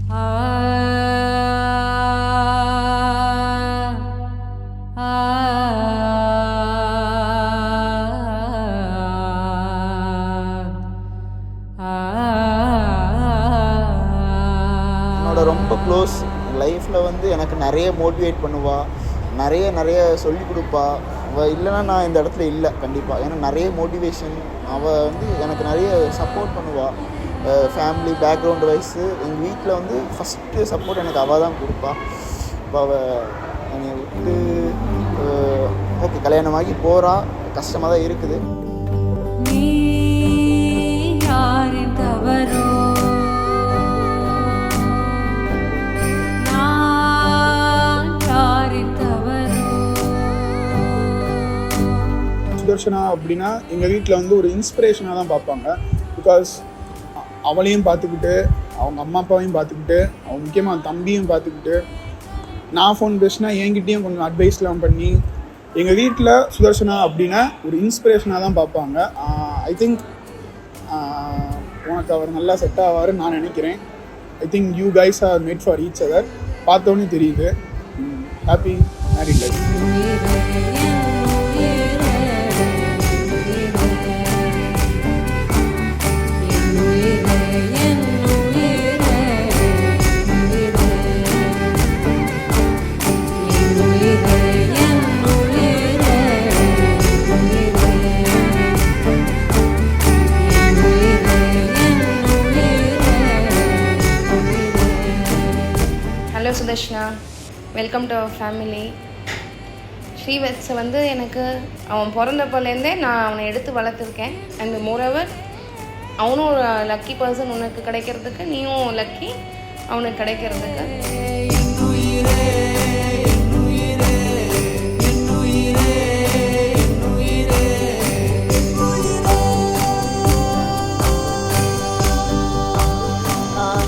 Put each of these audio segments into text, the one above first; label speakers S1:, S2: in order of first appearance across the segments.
S1: என்னோட ரொம்ப க்ளோஸ் லைஃப்பில் வந்து எனக்கு நிறைய மோட்டிவேட் பண்ணுவாள், நிறைய சொல்லிக் கொடுப்பா. அவள் இல்லைன்னா நான் இந்த இடத்துல இல்லை கண்டிப்பாக. ஏன்னா நிறைய மோட்டிவேஷன், அவள் வந்து எனக்கு நிறைய சப்போர்ட் பண்ணுவாள். ஃபேமிலி பேக்ரவுண்ட் வைஸு எங்கள் வீட்டில் வந்து ஃபஸ்ட்டு சப்போர்ட் எனக்கு அவள் தான் கொடுப்பா. இப்போ அவள் என்னை விட்டு ஓகே கல்யாணமாகி போகிறா, கஷ்டமாக தான் இருக்குது.
S2: சுதர்ஷனா அப்படின்னா எங்கள் வீட்டில் வந்து ஒரு இன்ஸ்பிரேஷனாக தான் பார்ப்பாங்க. பிகாஸ் அவளையும் பார்த்துக்கிட்டு, அவங்க அம்மா அப்பாவையும் பார்த்துக்கிட்டு, அவங்க முக்கியமாக தம்பியும் பார்த்துக்கிட்டு, நான் ஃபோன் பேசினா என்கிட்டையும் கொஞ்சம் அட்வைஸ்லாம் பண்ணி, எங்கள் வீட்டில் சுதர்ஷனா அப்படின்னா ஒரு இன்ஸ்பிரேஷனாக தான் பார்ப்பாங்க. ஐ திங்க் உனக்கு அவர் நல்லா செட் ஆவாருன்னு நான் நினைக்கிறேன். I think you guys are made for each other. பார்த்தோன்னே தெரியுது. Happy married life.
S3: Hello Sudarshana, welcome to our family. ஸ்ரீவத்ஸை வந்து எனக்கு அவன் பிறந்தப்போலேருந்தே நான் அவனை எடுத்து வளர்த்துருக்கேன். அண்ட் மோரோவர் அவனும் ஒரு லக்கி பர்சன். உனக்கு கிடைக்கிறதுக்கு நீயும் லக்கி அவனுக்கு கிடைக்கிறதுக்கு.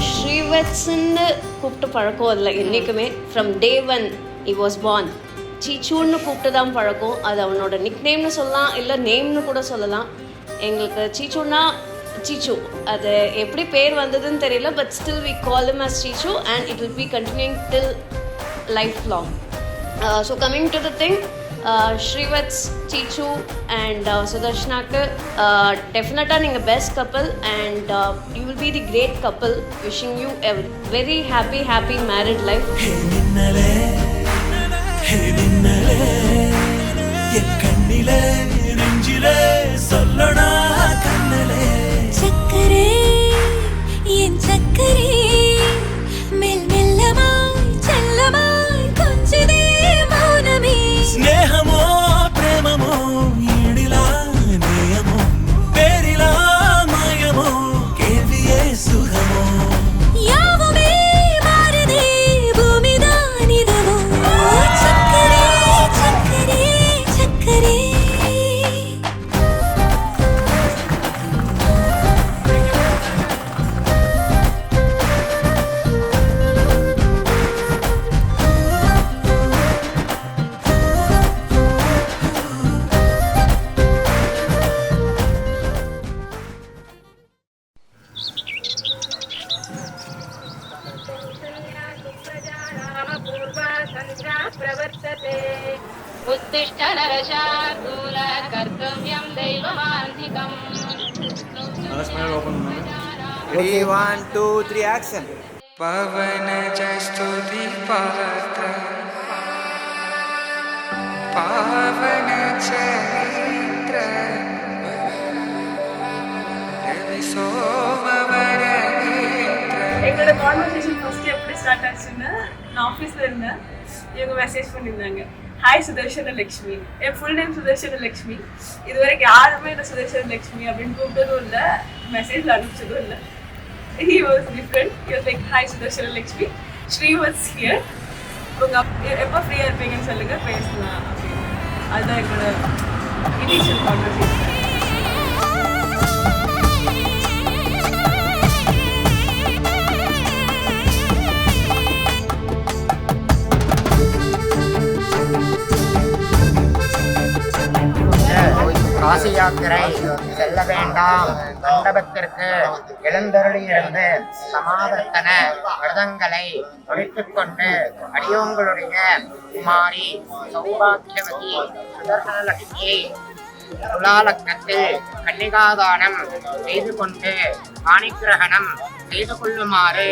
S4: ஸ்ரீவத்ஸ்ன்னு கூப்பிட்டு பழக்கம் அதில் என்றைக்குமே. From day 1 he was born சீச்சூன்னு கூப்பிட்டு தான் பழக்கம். அது அவனோட நிக் நேம்னு சொல்லலாம், இல்லை நேம்னு கூட சொல்லலாம். எங்களுக்கு சீச்சூன்னா சீச்சு, அது எப்படி பேர் வந்ததுன்னு தெரியல, but still we call him as Cheechu and it will be continuing till lifelong. So coming to the thing, Srivats, Cheechu and சுதர்ஷனாக்கு டெஃபினட்டாக நீங்கள் best couple and you will be the great couple. Wishing you a very happy married life.
S5: சக்கரே என் சக்கரே மெல் மெல்லமாய் செல்லமாய் கொஞ்சதே மௌனமே.
S6: ஸ்நேகமோ பிரேமமோ ஈடிலா நேயமோ பேரிலா மாயமோ கேள்வியே சுகமோ
S5: யாவுமே மாறுதே பூமிதான் இதவோ. சக்கரே சக்கரே சக்கரே
S3: उत्तिष्ठ नरशार्दूल कर्तव्यं दैवमान्तिकम्.
S1: Ready, 1, 2, 3, action.
S7: पवन स्तुति पात्र पावन चरित्र रवि सोमवर नेत्र.
S8: எங்களோட கான்வர்சேஷன் ஃபர்ஸ்ட் எப்படி ஸ்டார்ட் ஆச்சுன்னா, நான் ஆஃபீஸில் இருந்தேன். இவங்க மெசேஜ் பண்ணியிருந்தாங்க, ஹாய் சுதர்ஷன லக்ஷ்மி. என் ஃபுல் நேம் சுதர்ஷன லக்ஷ்மி. இது வரைக்கும் யாருமே என்ன சுதர்ஷன லக்ஷ்மி அப்படின்னு கூப்பிட்டதும் இல்லை, மெசேஜில் அனுப்பிச்சதும் இல்லை. He was different. He was like, hi Sudarshana Lakshmi, Sri was here. உங்க எப்போ ஃப்ரீயாக இருப்பீங்கன்னு சொல்லுங்க, பேசலாம் அப்படின்னு. அதுதான் எங்களோட இனிஷியல் கான்வர்சேஷன்.
S9: காசி யாத்திரை செல்ல வேண்டாம், மண்டபத்திற்கு எழுந்தருளியிருந்து சமாவர்த்தன விரதங்களை முடித்துக் கொண்டு அடியோங்களுடைய குமாரி சௌபாக்கியவதி சுதர்சனலட்சுமியை துலாலக்கத்தில் கன்னிகாதானம் செய்து கொண்டு பாணிகிரகணம் செய்து கொள்ளுமாறு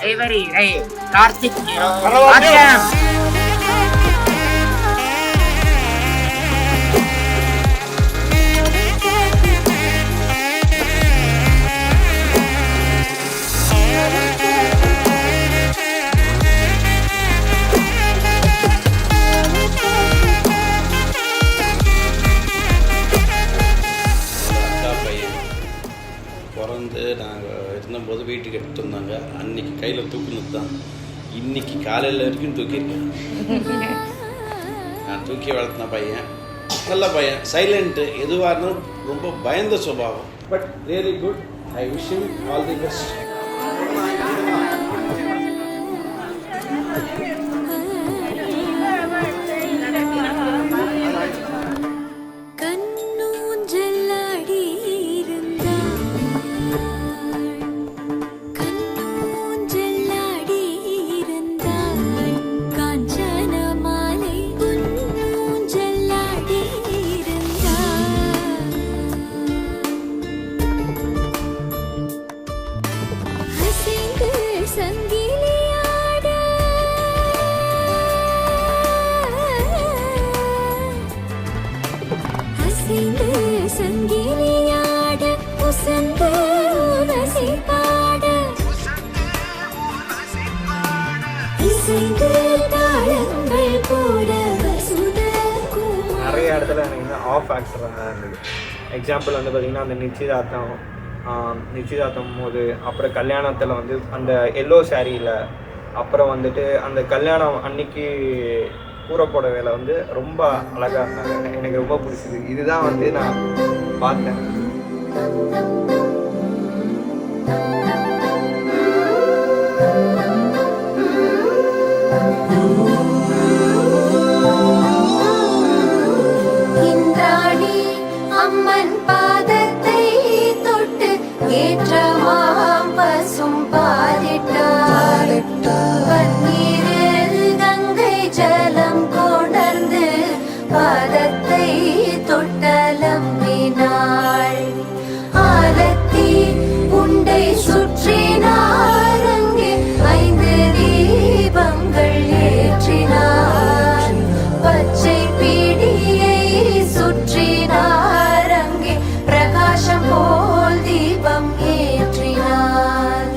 S9: தேவரீரை பிரார்த்திக்கிறோம்.
S10: பிறந்து நாங்கள் இருந்தபோது வீட்டுக்கு எடுத்துட்டு வந்தாங்க. அன்னைக்கு கையில் தூக்குனது தான் இன்னைக்கு காலையில் வரைக்கும் தூக்கியிருக்கேன். நான் தூக்கி வளர்த்தின பையன், நல்ல பையன், சைலண்ட்டு, எதுவாக இருந்தாலும் ரொம்ப பயந்த சுபாவம். But really good. I wish him all the best.
S11: நிறைய இடத்துல எனக்கு வந்து ஆஃப் ஆக்டராக இருந்தது. எக்ஸாம்பிள் வந்து பார்த்திங்கன்னா அந்த நிச்சயதார்த்தம் போது, அப்புறம் கல்யாணத்தில் வந்து அந்த எல்லோ சாரியில், அப்புறம் வந்துட்டு அந்த கல்யாணம் அன்னைக்கு கூரை போட வேலை வந்து ரொம்ப அழகாக இருந்தாங்க. எனக்கு ரொம்ப பிடிச்சது. இதுதான் வந்து நான் பார்த்தேன்.
S5: இந்திராணி அம்மன் பாதத்தை தொட்டு ஏற்றமாம் பசும் பாதிட்டார். பன்னீரில் கங்கை ஜலம் கொணர்ந்து பாதத்தை தொட்டலம்பினாள். ஆலத்தி உண்டை சுற்றினார், அங்கே 5 தீபங்கள் ஏற்றினார். பச்சை பீடியை சுற்றினார், அங்கே பிரகாசம் போல் தீபம் ஏற்றினார்.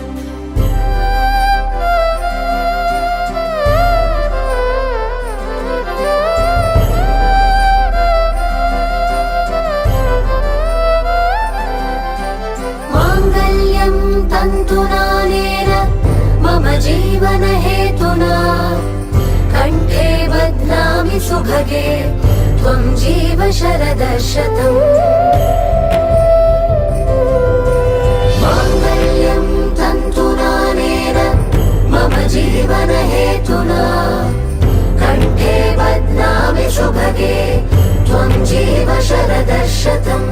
S5: மாங்கல்யம் தந்துநானேன மம ஜீவன ஹேதுனா கண்டே பத்னாமி சுபगे त्वं जीव शरदशतम्. माङ्गल्यं तन्तुनानेन मम जीवन हेतुना कण्ठे बध्नामि शुभगे त्वं जीव शरदशतम्.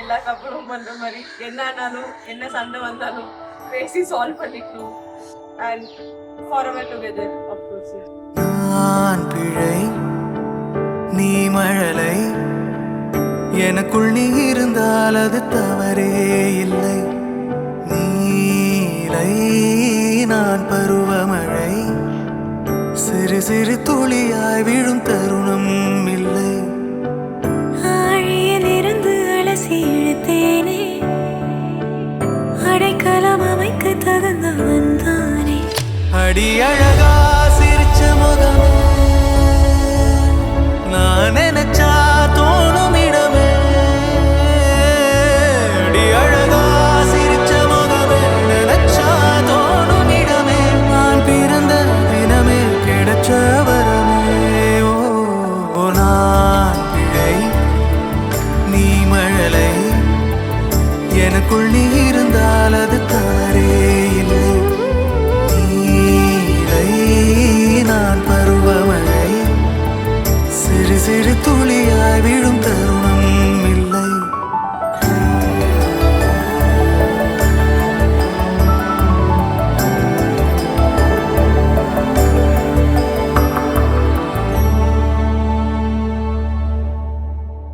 S8: எல்லா கப்பலும் பண்ற மாதிரி என்னானாலும் என்ன சண்டை வந்தாலும் பேசி சால்வ் பண்ணிக்கணும். And forever together of course.
S6: நான் பிழை நீ மழலை, எனக்குள் நீ இருந்தால் அது தவறே இல்லை. நீலை நான் பருவமழை, சிறு சிறு துளியாய் விழும் தருணம் இல்லை.
S5: ஆழியிலிருந்து அலசி இழுத்தேனே, அடைக்கலம் அமைக்க தகுந்தவன் தானே.
S6: அடி அழகா சிரிச்ச முகம்